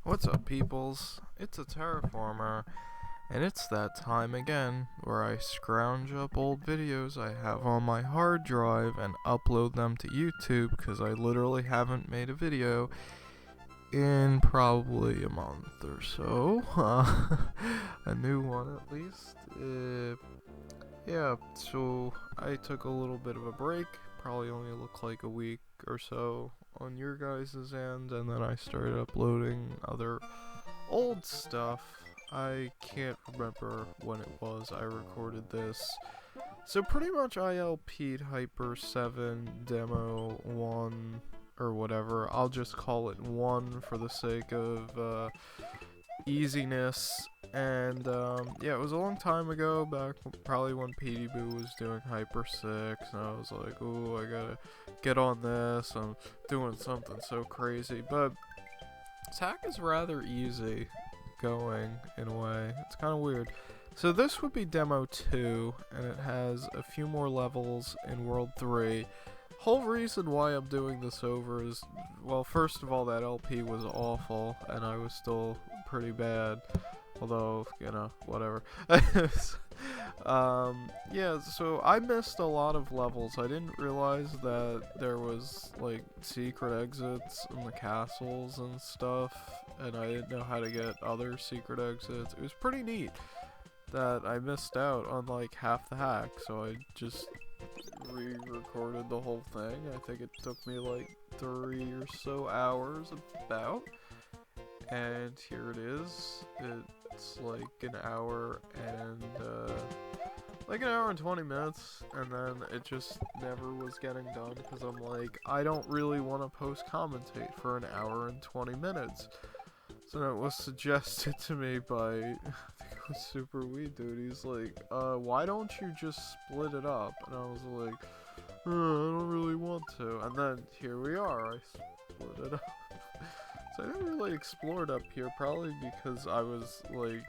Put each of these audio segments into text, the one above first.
What's up, peoples? It's a terraformer, and it's that time again where I scrounge up old videos I have on my hard drive and upload them to YouTube because I literally haven't made a video in probably a month or so. A new one at least. Yeah, so I took a little bit of a break, probably only looked like a week or so on your guys' end, and then I started uploading other old stuff. I can't remember when it was I recorded this. So pretty much I LP'd Hyper 7 Demo 1 or whatever. I'll just call it 1 for the sake of easiness. And yeah, it was a long time ago, back probably when PD Boo was doing Hyper 6, and I was like, ooh, I gotta get on this. I'm doing something so crazy. But attack is rather easy going in a way. It's kind of weird. So this would be Demo 2, and it has a few more levels in World 3. Whole reason why I'm doing this over is, well, first of all, that LP was awful, and I was still pretty bad. Although, you know, whatever. Yeah, so I missed a lot of levels. I didn't realize that there was, like, secret exits in the castles and stuff, and I didn't know how to get other secret exits. It was pretty neat that I missed out on, like, half the hack, so I just re-recorded the whole thing. I think it took me, like, 3 or so hours, about. And here it is. It's like an hour and 20 minutes, and then it just never was getting done because I'm like, I don't really want to post commentate for an hour and 20 minutes. So it was suggested to me by I think it was Super Weed Dude. He's like, why don't you just split it up? And I was like, I don't really want to. And then here we are. I split it up. So I didn't really explore it up here, probably because I was, like,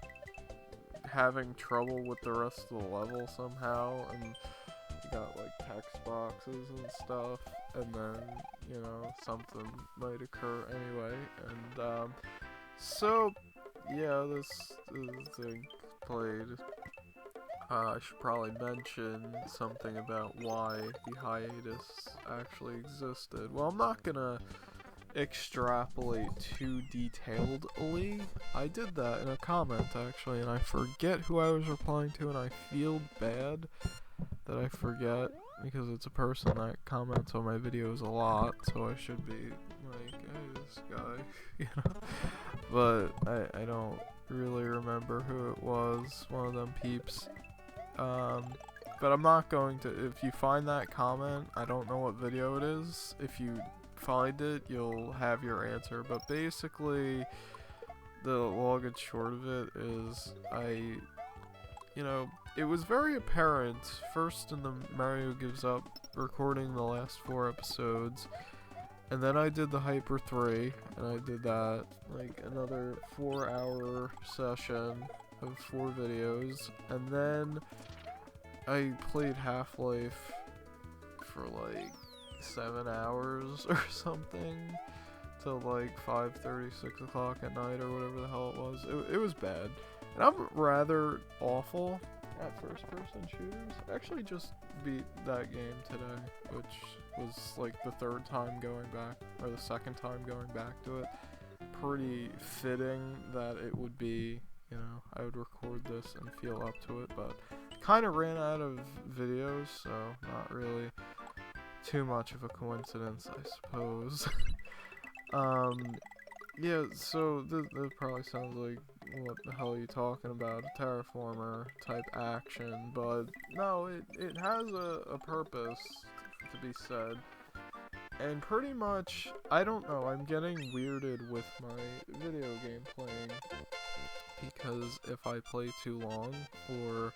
having trouble with the rest of the level somehow, and you got, like, text boxes and stuff, and then, you know, something might occur anyway, and, so, yeah, this thing played. I should probably mention something about why the hiatus actually existed. Well, I'm not gonna extrapolate too detailedly. I did that in a comment actually, and I forget who I was replying to, and I feel bad that I forget because it's a person that comments on my videos a lot, so I should be like, hey, this guy, you know. But I don't really remember who it was, one of them peeps. But I'm not going to, if you find that comment, I don't know what video it is. If you find it, you'll have your answer. But basically, the long and short of it is, it was very apparent, first in the Mario Gives Up, recording the last 4 episodes, and then I did the Hyper 3, and I did that, like, another 4-hour session of 4 videos, and then I played Half-Life for, like, 7 hours or something, till like 5:30, 6 o'clock at night, or whatever the hell it was. It was bad. And I'm rather awful at first-person shooters. I actually just beat that game today, which was like the 3rd time going back, or the 2nd time going back to it. Pretty fitting that it would be, you know, I would record this and feel up to it, but kind of ran out of videos, so not really too much of a coincidence, I suppose. Yeah, so this probably sounds like, what the hell are you talking about, a terraformer type action, but no, it has a purpose to be said, and pretty much, I don't know, I'm getting weirded with my video game playing, because if I play too long, or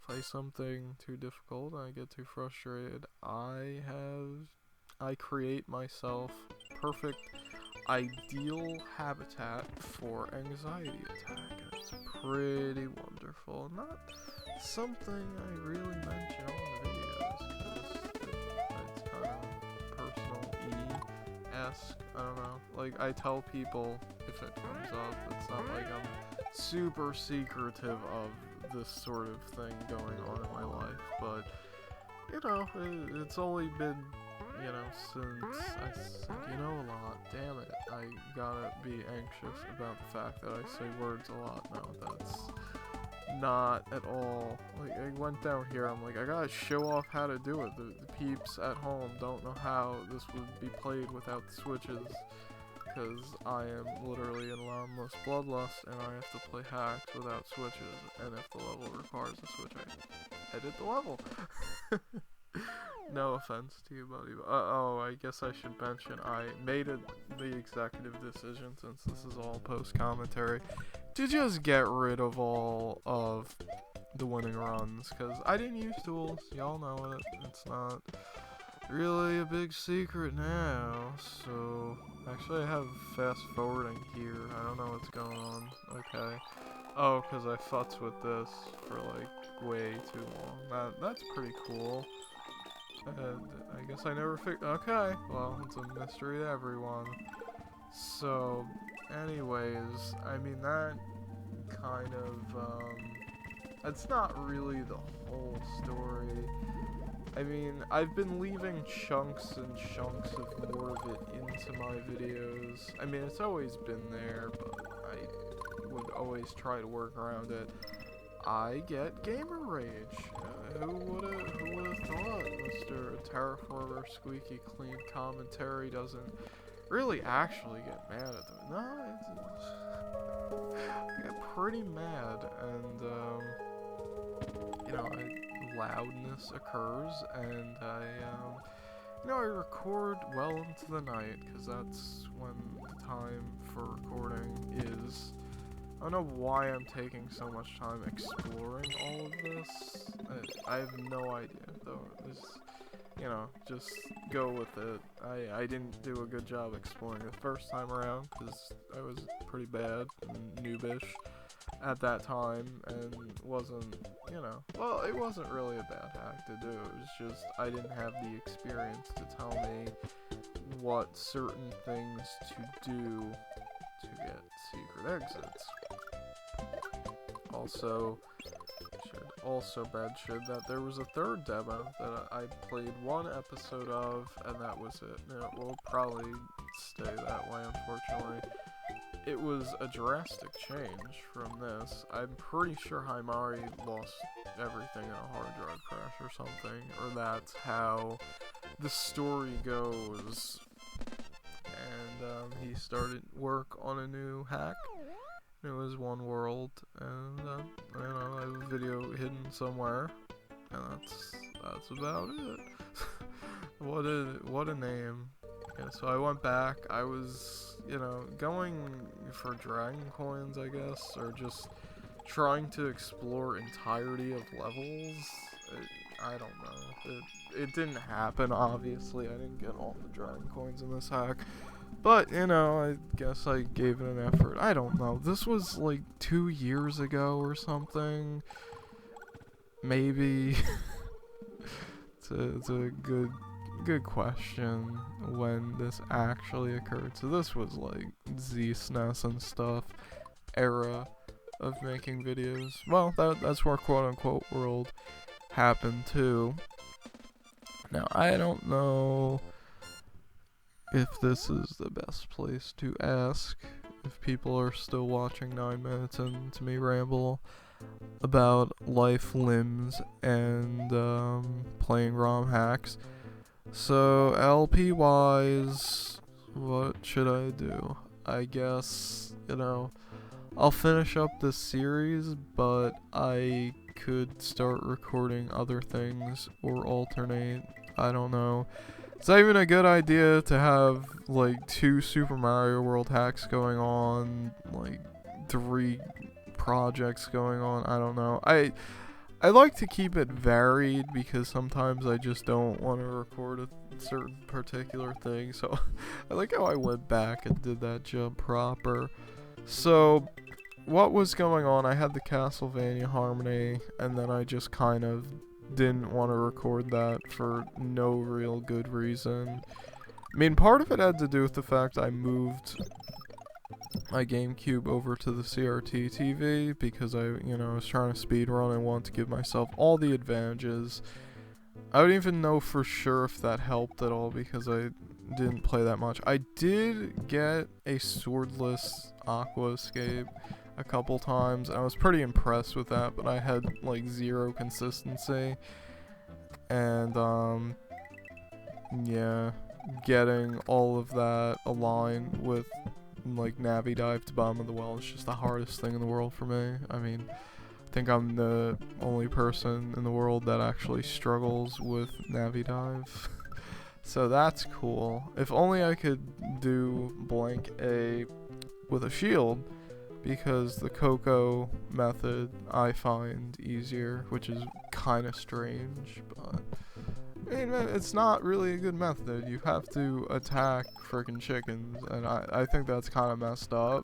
play something too difficult and I get too frustrated, I create myself perfect, ideal habitat for anxiety attack, and it's pretty wonderful. Not something I really mention on the videos, because it's kind of personal-y, ask. I don't know. Like, I tell people if it comes up. It's not like I'm super secretive of this sort of thing going on in my life, but, you know, it's only been, you know, since I said, you know, a lot. Damn it, I gotta be anxious about the fact that I say words a lot now. That's not at all. Like, I went down here, I'm like, I gotta show off how to do it. The peeps at home don't know how this would be played without the switches, because I am literally an alarmless bloodlust, and I have to play hacks without switches, and if the level requires a switch, I edit the level. No offense to you, buddy. Oh, I guess I should mention, I made the executive decision, since this is all post-commentary, to just get rid of all of the winning runs, because I didn't use tools. Y'all know it. It's not really a big secret now. So, actually I have fast forwarding here. I don't know what's going on. Okay. Oh, because I futz with this for like way too long. That's pretty cool. I guess I never figured. Okay, well, it's a mystery to everyone. So, anyways, I mean, that kind of, that's not really the whole story. I mean, I've been leaving chunks and chunks of more of it into my videos. I mean, it's always been there, but I would always try to work around it. I get gamer rage. Who would've thought Mr. Aterraformer Squeaky Clean Commentary doesn't really actually get mad at them? No, I get pretty mad, and you know, loudness occurs, and you know, I record well into the night, because that's when the time for recording is. I don't know why I'm taking so much time exploring all of this. I have no idea, though. You know, just go with it. I didn't do a good job exploring the first time around, because I was pretty bad and noobish at that time, and wasn't, you know, well, it wasn't really a bad hack to do. It was just I didn't have the experience to tell me what certain things to do to get secret exits. Also mention that there was a third demo that I played one episode of, and that was it. And it will probably stay that way, unfortunately. It was a drastic change from this. I'm pretty sure Himari lost everything in a hard drive crash or something, or that's how the story goes. And he started work on a new hack. It was one world, and I don't know, I have a video hidden somewhere, and that's about it. What a name. Yeah, so I went back. I was, you know, going for dragon coins, I guess, or just trying to explore entirety of levels. I don't know. It didn't happen, obviously. I didn't get all the dragon coins in this hack. But, you know, I guess I gave it an effort. I don't know. This was like 2 years ago or something. Maybe. It's a good question when this actually occurred. So this was like Z-SNES and stuff era of making videos. Well, that's where quote-unquote world happened too. Now, I don't know if this is the best place to ask if people are still watching 9 minutes into me ramble about life, limbs, and playing ROM hacks. So LP wise, what should I do? I guess, you know, I'll finish up this series, but I could start recording other things or alternate. I don't know. It's not even a good idea to have like 2 Super Mario World hacks going on, like 3 projects going on. I don't know. I like to keep it varied because sometimes I just don't want to record a certain particular thing. So I like how I went back and did that jump proper. So what was going on? I had the Castlevania Harmony, and then I just kind of didn't want to record that for no real good reason. I mean, part of it had to do with the fact I moved my GameCube over to the CRT TV because I was trying to speedrun and wanted to give myself all the advantages. I don't even know for sure if that helped at all because I didn't play that much. I did get a swordless Aqua Escape a couple times. I was pretty impressed with that, but I had like zero consistency. And yeah, getting all of that aligned with like Navi Dive to bottom of the well is just the hardest thing in the world for me. I mean, I think I'm the only person in the world that actually struggles with Navi Dive. So that's cool. If only I could do blank A with a shield, because the Coco method I find easier, which is kind of strange, but I mean, man, it's not really a good method. You have to attack freaking chickens, and I think that's kind of messed up,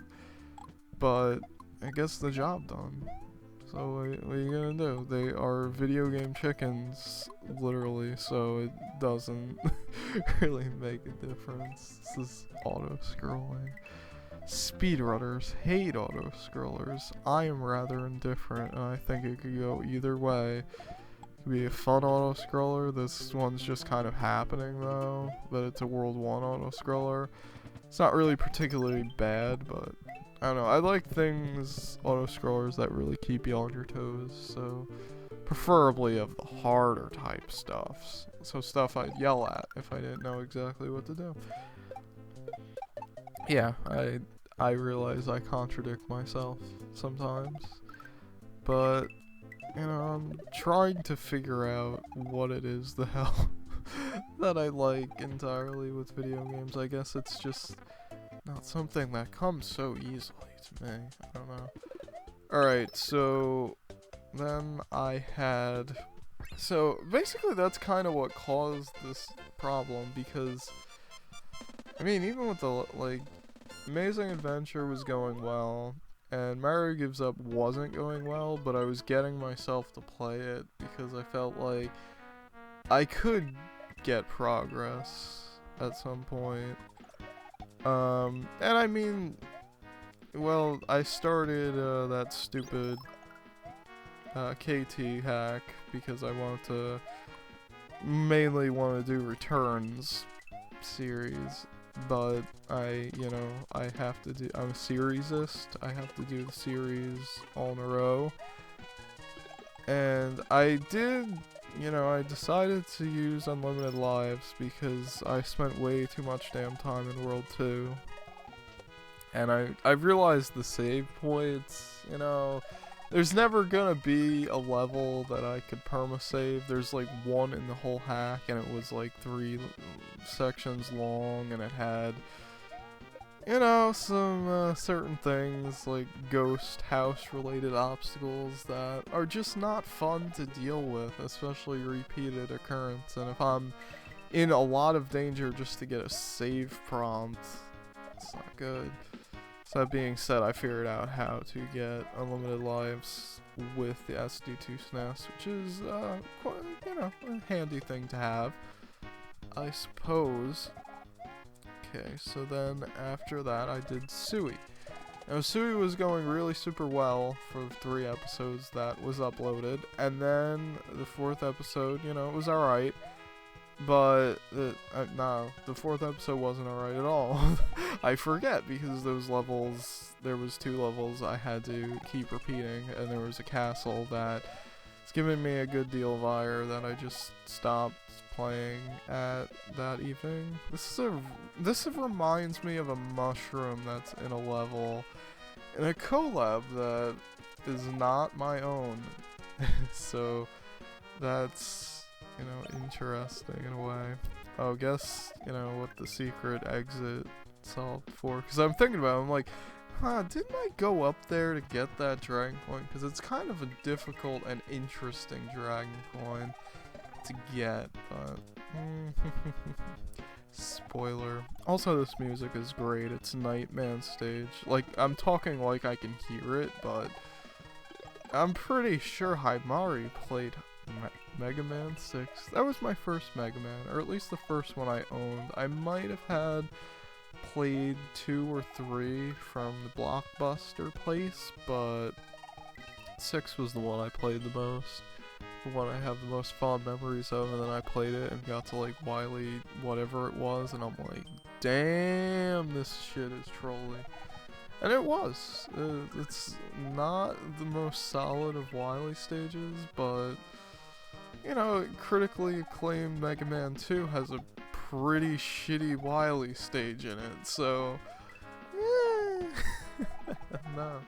but it gets the job done. So what are you gonna do? They are video game chickens, literally, so it doesn't really make a difference. This is auto-scrolling. Speedrunners hate auto-scrollers. I am rather indifferent, and I think it could go either way. It could be a fun auto-scroller. This one's just kind of happening, though, but it's a World 1 auto-scroller. It's not really particularly bad, but I don't know. I like things, auto-scrollers, that really keep you on your toes, so preferably of the harder type stuff. So stuff I'd yell at if I didn't know exactly what to do. Yeah, I realize I contradict myself sometimes, but I'm trying to figure out what it is the hell that I like entirely with video games. I guess it's just not something that comes so easily to me. I don't know. Alright, so then I had... So basically that's kind of what caused this problem, because I mean, even with the, like, Amazing Adventure was going well, and Mario Gives Up wasn't going well, but I was getting myself to play it because I felt like I could get progress at some point. And I mean, well, I started that stupid KT hack because I mainly want to do Returns series. But I have to do, I'm a seriesist, I have to do the series all in a row. And I decided to use unlimited lives because I spent way too much damn time in World 2. And I realized the save points, there's never gonna be a level that I could perma-save. There's like one in the whole hack, and it was like 3 sections long, and it had, some certain things like ghost house related obstacles that are just not fun to deal with, especially repeated occurrence. And if I'm in a lot of danger just to get a save prompt, it's not good. So that being said, I figured out how to get unlimited lives with the SD2 SNES, which is quite, a handy thing to have, I suppose. Okay, so then after that I did Sui. Now Sui was going really super well for the 3 episodes that was uploaded, and then the 4th episode, it was alright. But no, the 4th episode wasn't alright at all. I forget, because those levels, there was 2 levels I had to keep repeating, and there was a castle that it's giving me a good deal of ire that I just stopped playing at that evening. This reminds me of a mushroom that's in a level in a collab that is not my own. So that's interesting in a way. Oh, guess, what the secret exit solved for. Because I'm thinking about it, I'm like, didn't I go up there to get that dragon coin? Because it's kind of a difficult and interesting dragon coin to get, but... Spoiler. Also, this music is great. It's Nightman stage. Like, I'm talking like I can hear it, but I'm pretty sure Himari played Mega Man 6. That was my first Mega Man, or at least the first one I owned. I might have played 2 or 3 from the Blockbuster place, but 6 was the one I played the most. The one I have the most fond memories of, and then I played it and got to like Wily whatever it was, and I'm like, damn, this shit is trolly. And it was. It's not the most solid of Wily stages, but, you know, critically acclaimed Mega Man 2 has a pretty shitty Wily stage in it, so, no.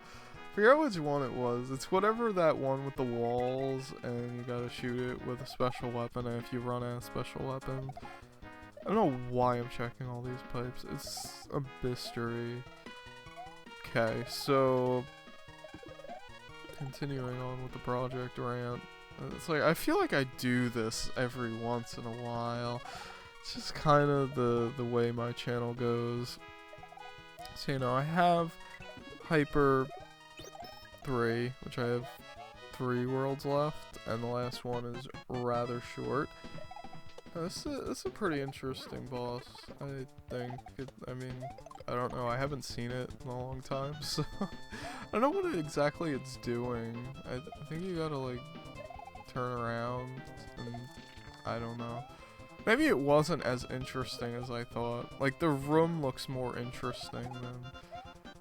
I forget which one it was. It's whatever that one with the walls, and you gotta shoot it with a special weapon, and if you run out of special weapon. I don't know why I'm checking all these pipes. It's a mystery. Okay, so continuing on with the project rant. It's like, I feel like I do this every once in a while. It's just kind of the way my channel goes. So, you know, I have Hyper 3, which I have 3 worlds left, and the last one is rather short. This is a pretty interesting boss, I think. I mean, I don't know, I haven't seen it in a long time, so I don't know what exactly it's doing. I think you gotta, like, turn around, and I don't know. Maybe it wasn't as interesting as I thought. Like, the room looks more interesting than...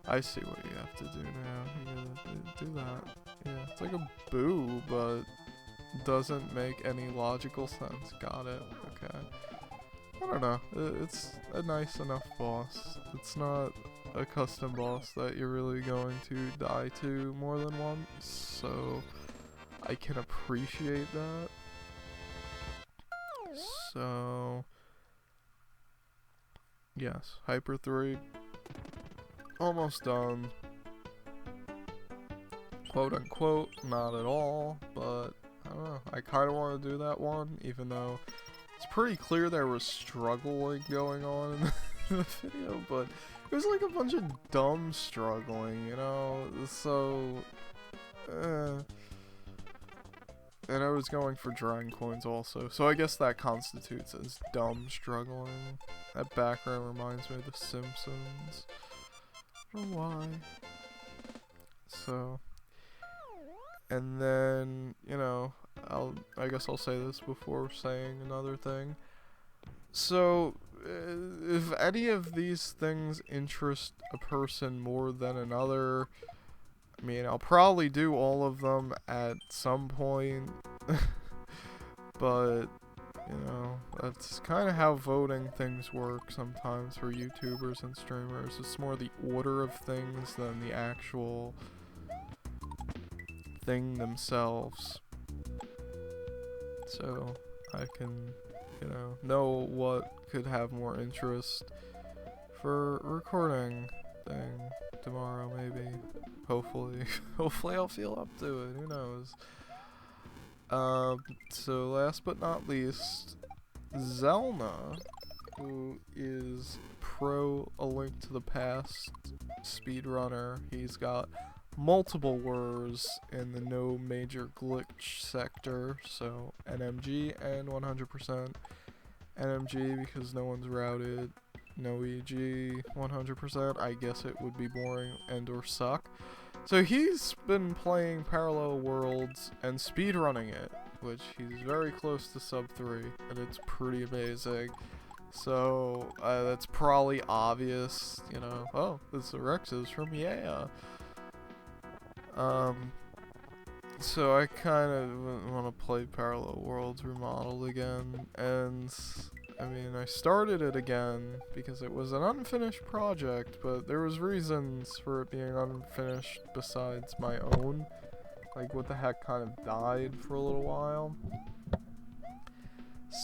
I see what you have to do now. You gotta do that. Yeah, it's like a boo, but doesn't make any logical sense. Got it. Okay. I don't know. It's a nice enough boss. It's not a custom boss that you're really going to die to more than once, so I can appreciate that. So, yes, Hyper 3. Almost done. Quote unquote, not at all, but I don't know. I kind of want to do that one, even though it's pretty clear there was struggling going on in the video, but it was like a bunch of dumb struggling, you know? So, and I was going for Dragon Coins also, so I guess that constitutes as dumb struggling. That background reminds me of The Simpsons. I don't know why. So, and then, you know, I guess I'll say this before saying another thing. So, if any of these things interest a person more than another, I mean, I'll probably do all of them at some point, but, you know, that's kind of how voting things work sometimes for YouTubers and streamers. It's more the order of things than the actual thing themselves. So, I can, you know what could have more interest for recording thing tomorrow, maybe. Hopefully. Hopefully I'll feel up to it, who knows. So last but not least, Zelna, who is pro A Link to the Past speedrunner. He's got multiple words in the no major glitch sector, so NMG and 100% NMG because no one's routed, no EG 100%. I guess it would be boring and or suck. So he's been playing Parallel Worlds and speedrunning it, which he's very close to sub 3, and it's pretty amazing. So that's probably obvious, you know. Oh, this is Rex's from Yeah. So I kind of want to play Parallel Worlds Remodeled again, and I mean, I started it again because it was an unfinished project, but there was reasons for it being unfinished besides my own. Like, what the heck kind of died for a little while.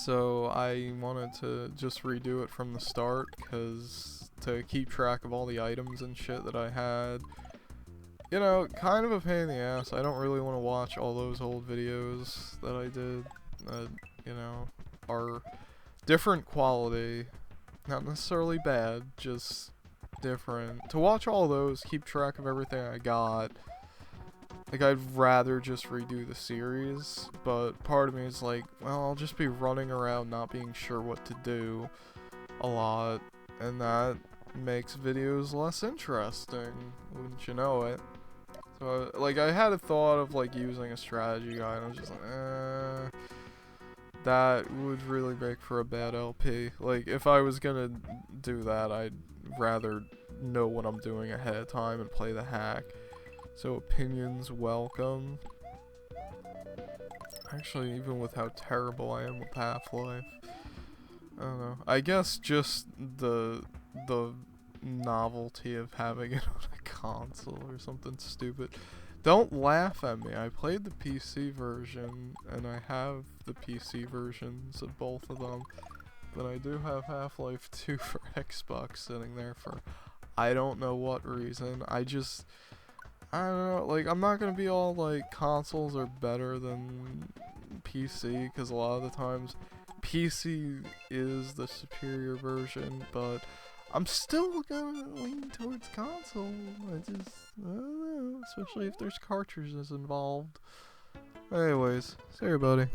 So I wanted to just redo it from the start, because to keep track of all the items and shit that I had, you know, kind of a pain in the ass. I don't really want to watch all those old videos that I did that, you know, are different quality, not necessarily bad, just different. To watch all those, keep track of everything I got, Like, I'd rather just redo the series, but part of me is like, well, I'll just be running around not being sure what to do a lot, and that makes videos less interesting, wouldn't you know it? So, like, I had a thought of, like, using a strategy guide, and I was just like, that would really make for a bad LP. Like, if I was gonna do that, I'd rather know what I'm doing ahead of time and play the hack. So opinions welcome. Actually, even with how terrible I am with Half-Life, I don't know. I guess just the novelty of having it on a console or something stupid. Don't laugh at me. I played the PC version, and I have the PC versions of both of them. But I do have Half-Life 2 for Xbox sitting there for I don't know what reason. I don't know, like, I'm not gonna be all like, consoles are better than PC, because a lot of the times PC is the superior version, but I'm still gonna lean towards console. I don't know, especially if there's cartridges involved. Anyways, see everybody.